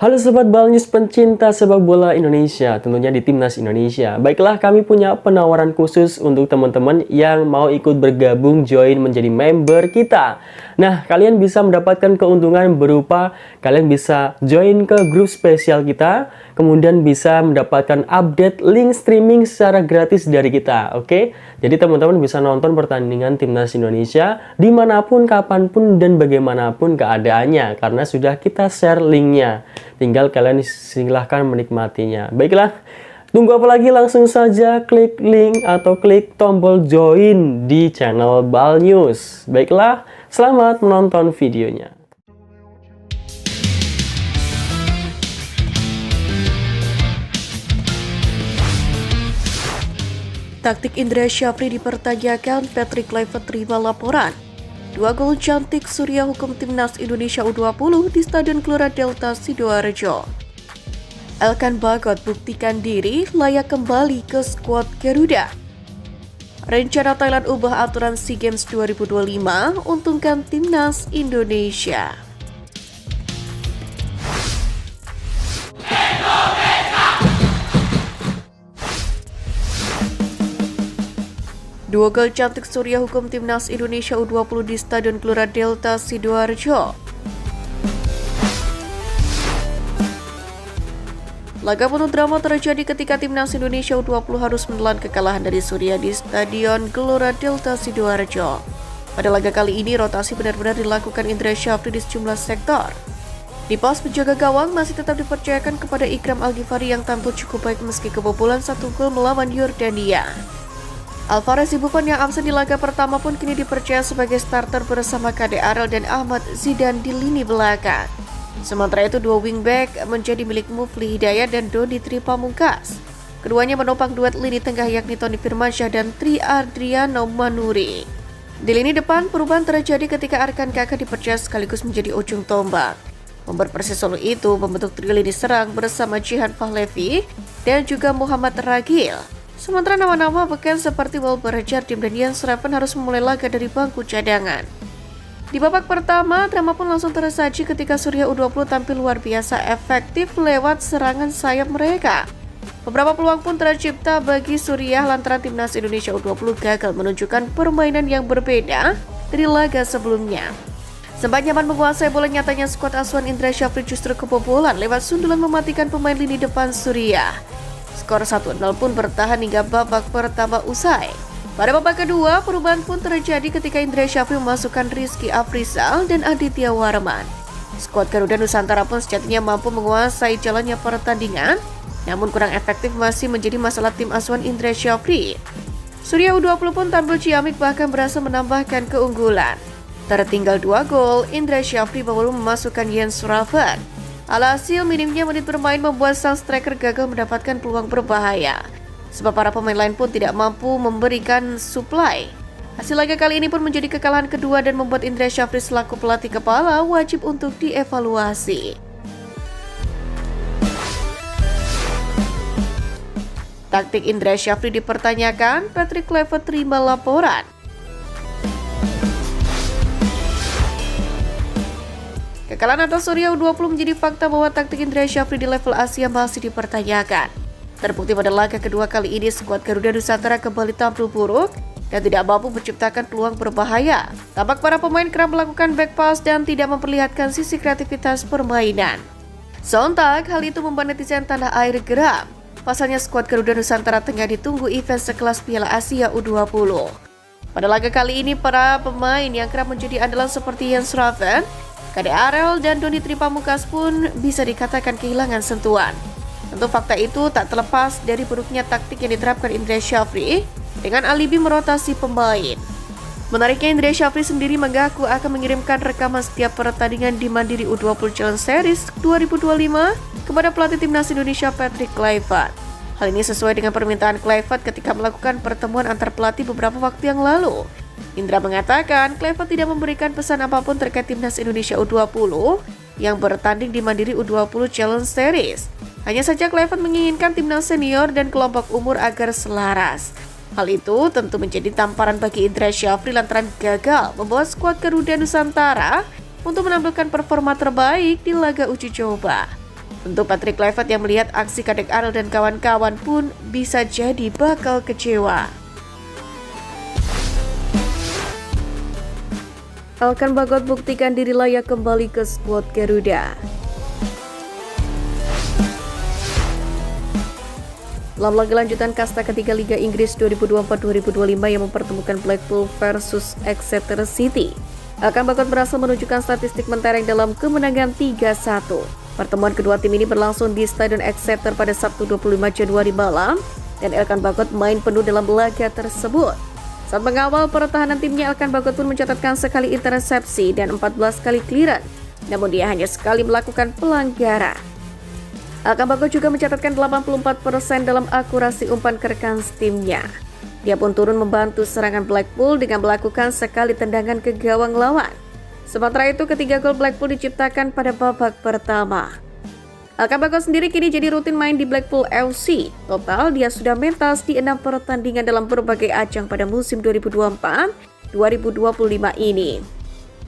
Halo Sobat Balnews pencinta sepak bola Indonesia, tentunya di Timnas Indonesia. Baiklah, kami punya penawaran khusus untuk teman-teman yang mau ikut bergabung join menjadi member kita. Nah, kalian bisa mendapatkan keuntungan berupa kalian bisa join ke grup spesial kita, kemudian bisa mendapatkan update link streaming secara gratis dari kita, oke? Jadi teman-teman bisa nonton pertandingan Timnas Indonesia dimanapun, kapanpun, dan bagaimanapun keadaannya, karena sudah kita share linknya. Tinggal kalian silahkan menikmatinya. Baiklah, tunggu apa lagi? Langsung saja klik link atau klik tombol join di channel Balnews. Baiklah, selamat menonton videonya. Taktik Indra Syafri dipertanyakan, Patrick Kluivert terima laporan. 2 gol cantik Surya hukum Timnas Indonesia U20 di Stadion Gelora Delta Sidoarjo. Elkan Bagot buktikan diri layak kembali ke skuad Garuda. Rencana Thailand ubah aturan SEA Games 2025 untungkan Timnas Indonesia. Dua gol cantik Surya hukum Timnas Indonesia U20 di Stadion Gelora Delta Sidoarjo. Laga penuh drama terjadi ketika Timnas Indonesia U20 harus menelan kekalahan dari Surya di Stadion Gelora Delta Sidoarjo. Pada laga kali ini, rotasi benar-benar dilakukan Indra Syafri di sejumlah sektor. Di pos penjaga gawang masih tetap dipercayakan kepada Ikram Al-Ghifari yang tampil cukup baik meski kebobolan 1 gol melawan Yordania. Alvarez Buffon yang absen di laga pertama pun kini dipercaya sebagai starter bersama KDRL dan Ahmad Zidane di lini belakang. Sementara itu dua wingback menjadi milik Mufli Hidayat dan Doni Tripamungkas. Keduanya menopang duet lini tengah yakni Tony Firmansyah dan Tri Adriano Manuri. Di lini depan perubahan terjadi ketika Arkan Kakak dipercaya sekaligus menjadi ujung tombak. Member Persis Solo itu membentuk trio lini serang bersama Jihan Fahlevi dan juga Muhammad Ragil. Sementara nama-nama beken seperti Wilber Jardim dan Ian Sraven harus memulai laga dari bangku cadangan. Di babak pertama, drama pun langsung tersaji ketika Surya U20 tampil luar biasa efektif lewat serangan sayap mereka. Beberapa peluang pun tercipta bagi Surya lantaran Timnas Indonesia U20 gagal menunjukkan permainan yang berbeda dari laga sebelumnya. Sempat nyaman menguasai bola, nyatanya skuad asuhan Indra Syafri justru kebobolan lewat sundulan mematikan pemain lini depan Surya. Skor 1-0 pun bertahan hingga babak pertama usai. Pada babak kedua, perubahan pun terjadi ketika Indra Syafri memasukkan Rizky Afrizal dan Aditya Warman. Skuad Garuda Nusantara pun sejatinya mampu menguasai jalannya pertandingan, namun kurang efektif masih menjadi masalah tim asuhan Indra Syafri. Surya U20 pun tampil ciamik bahkan berhasil menambahkan keunggulan. Tertinggal 2 gol, Indra Syafri baru memasukkan Jens Raven. Alhasil minimnya menit bermain membuat sang striker gagal mendapatkan peluang berbahaya. Sebab para pemain lain pun tidak mampu memberikan suplai. Hasil laga kali ini pun menjadi kekalahan kedua dan membuat Indra Syafri selaku pelatih kepala wajib untuk dievaluasi. Taktik Indra Syafri dipertanyakan, Patrick Kluivert terima laporan. Kekalahan atas Surya U20 menjadi fakta bahwa taktik Indra Syafri di level Asia masih dipertanyakan. Terbukti pada laga kedua kali ini, skuad Garuda Nusantara kembali tampil buruk dan tidak mampu menciptakan peluang berbahaya. Tampak para pemain kerap melakukan back pass dan tidak memperlihatkan sisi kreativitas permainan. Sontak, hal itu membuat netizen tanah air geram. Pasalnya skuad Garuda Nusantara tengah ditunggu event sekelas Piala Asia U20. Pada laga kali ini, para pemain yang kerap menjadi andalan seperti Jens Raven, KDRL dan Doni Tripamungkas pun bisa dikatakan kehilangan sentuhan. Tentu fakta itu tak terlepas dari buruknya taktik yang diterapkan Indra Syafri dengan alibi merotasi pemain. Menariknya, Indra Syafri sendiri mengaku akan mengirimkan rekaman setiap pertandingan di Mandiri U20 Challenge Series 2025 kepada pelatih Timnas Indonesia Patrick Kluivert. Hal ini sesuai dengan permintaan Kluivert ketika melakukan pertemuan antar pelatih beberapa waktu yang lalu. Indra mengatakan Kluivert tidak memberikan pesan apapun terkait Timnas Indonesia U20 yang bertanding di Mandiri U20 Challenge Series. Hanya saja Kluivert menginginkan timnas senior dan kelompok umur agar selaras. Hal itu tentu menjadi tamparan bagi Indra Syafri lantaran gagal membawa skuad Garuda Nusantara untuk menampilkan performa terbaik di laga uji coba. Untuk Patrick Kluivert yang melihat aksi Kadek Arel dan kawan-kawan pun bisa jadi bakal kecewa. Elkan Bagot buktikan diri layak kembali ke skuad Garuda. Dalam laga lanjutan kasta ketiga Liga Inggris 2024-2025 yang mempertemukan Blackpool versus Exeter City, Elkan Bagot berhasil menunjukkan statistik mentereng dalam kemenangan 3-1. Pertemuan kedua tim ini berlangsung di Stadion Exeter pada Sabtu 25 Januari malam, dan Elkan Bagot main penuh dalam laga tersebut. Saat mengawal pertahanan timnya, Elkan Bagot pun mencatatkan sekali intercepsi dan 14 kali clearance, namun dia hanya sekali melakukan pelanggaran. Elkan Bagot juga mencatatkan 84% dalam akurasi umpan ke rekan timnya. Dia pun turun membantu serangan Blackpool dengan melakukan sekali tendangan ke gawang lawan. Sementara itu, ketiga gol Blackpool diciptakan pada babak pertama. Elkan Bagot sendiri kini jadi rutin main di Blackpool FC. Total, dia sudah mentas di 6 pertandingan dalam berbagai ajang pada musim 2024-2025 ini.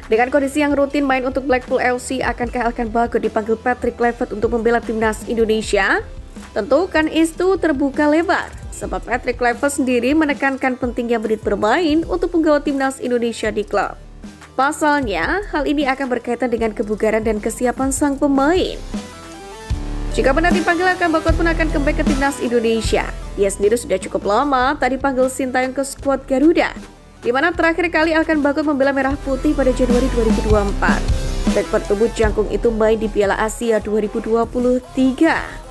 Dengan kondisi yang rutin main untuk Blackpool FC, akankah Elkan Bagot dipanggil Patrick Kluivert untuk membela timnas Indonesia? Tentu kan itu terbuka lebar, sebab Patrick Kluivert sendiri menekankan pentingnya menit bermain untuk penggawa timnas Indonesia di klub. Pasalnya, hal ini akan berkaitan dengan kebugaran dan kesiapan sang pemain. Jika benar dipanggil, Elkan Bagot pun akan comeback ke timnas Indonesia. Dia sendiri sudah cukup lama tak dipanggil Sintayong ke skuad Garuda, di mana terakhir kali Elkan Bagot membela Merah Putih pada Januari 2024. Bek bertubuh jangkung itu main di Piala Asia 2023.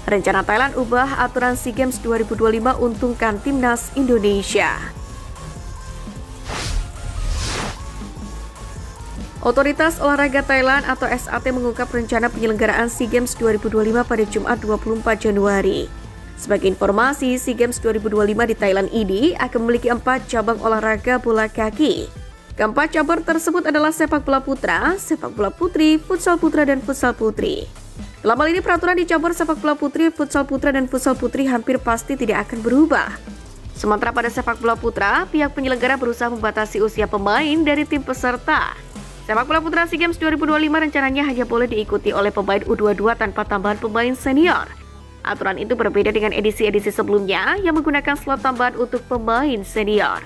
Rencana Thailand ubah aturan SEA Games 2025 untungkan timnas Indonesia. Otoritas Olahraga Thailand atau SAT mengungkap rencana penyelenggaraan SEA Games 2025 pada Jumat 24 Januari. Sebagai informasi, SEA Games 2025 di Thailand ini akan memiliki 4 cabang olahraga bola kaki. Keempat cabang tersebut adalah sepak bola putra, sepak bola putri, futsal putra, dan futsal putri. Dalam hal ini, peraturan di cabur sepak bola putri, futsal putra, dan futsal putri hampir pasti tidak akan berubah. Sementara pada sepak bola putra, pihak penyelenggara berusaha membatasi usia pemain dari tim peserta. Sepak bola putra SEA Games 2025 rencananya hanya boleh diikuti oleh pemain U22 tanpa tambahan pemain senior. Aturan itu berbeda dengan edisi-edisi sebelumnya yang menggunakan slot tambahan untuk pemain senior.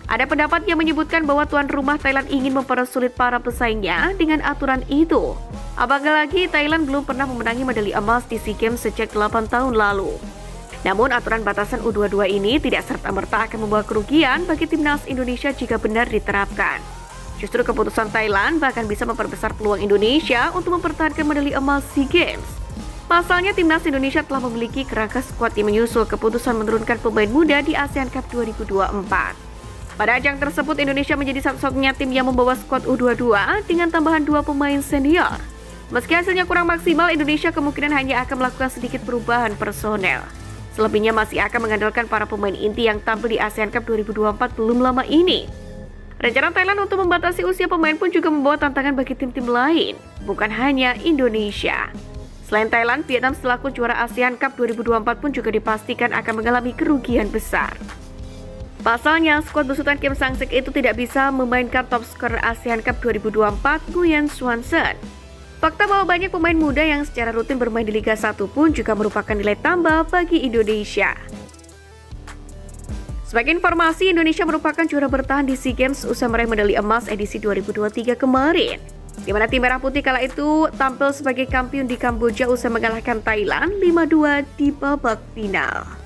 Ada pendapat yang menyebutkan bahwa tuan rumah Thailand ingin mempersulit para pesaingnya dengan aturan itu. Apalagi Thailand belum pernah memenangi medali emas di SEA Games sejak 8 tahun lalu. Namun aturan batasan U22 ini tidak serta-merta akan membawa kerugian bagi timnas Indonesia jika benar diterapkan. Justru keputusan Thailand bahkan bisa memperbesar peluang Indonesia untuk mempertahankan medali emas SEA Games. Pasalnya, timnas Indonesia telah memiliki kerangka skuad yang menyusul keputusan menurunkan pemain muda di ASEAN Cup 2024. Pada ajang tersebut, Indonesia menjadi satu-satunya tim yang membawa skuad U22 dengan tambahan 2 pemain senior. Meski hasilnya kurang maksimal, Indonesia kemungkinan hanya akan melakukan sedikit perubahan personel. Selebihnya masih akan mengandalkan para pemain inti yang tampil di ASEAN Cup 2024 belum lama ini. Rencana Thailand untuk membatasi usia pemain pun juga membawa tantangan bagi tim-tim lain, bukan hanya Indonesia. Selain Thailand, Vietnam selaku juara ASEAN Cup 2024 pun juga dipastikan akan mengalami kerugian besar. Pasalnya, skuad besutan Kim Sang-sik itu tidak bisa memainkan top skor ASEAN Cup 2024, Nguyen Xuan-sen. Fakta bahwa banyak pemain muda yang secara rutin bermain di Liga 1 pun juga merupakan nilai tambah bagi Indonesia. Sebagai informasi, Indonesia merupakan juara bertahan di SEA Games usai meraih medali emas edisi 2023 kemarin, di mana tim Merah Putih kala itu tampil sebagai kampiun di Kamboja usai mengalahkan Thailand 5-2 di babak final.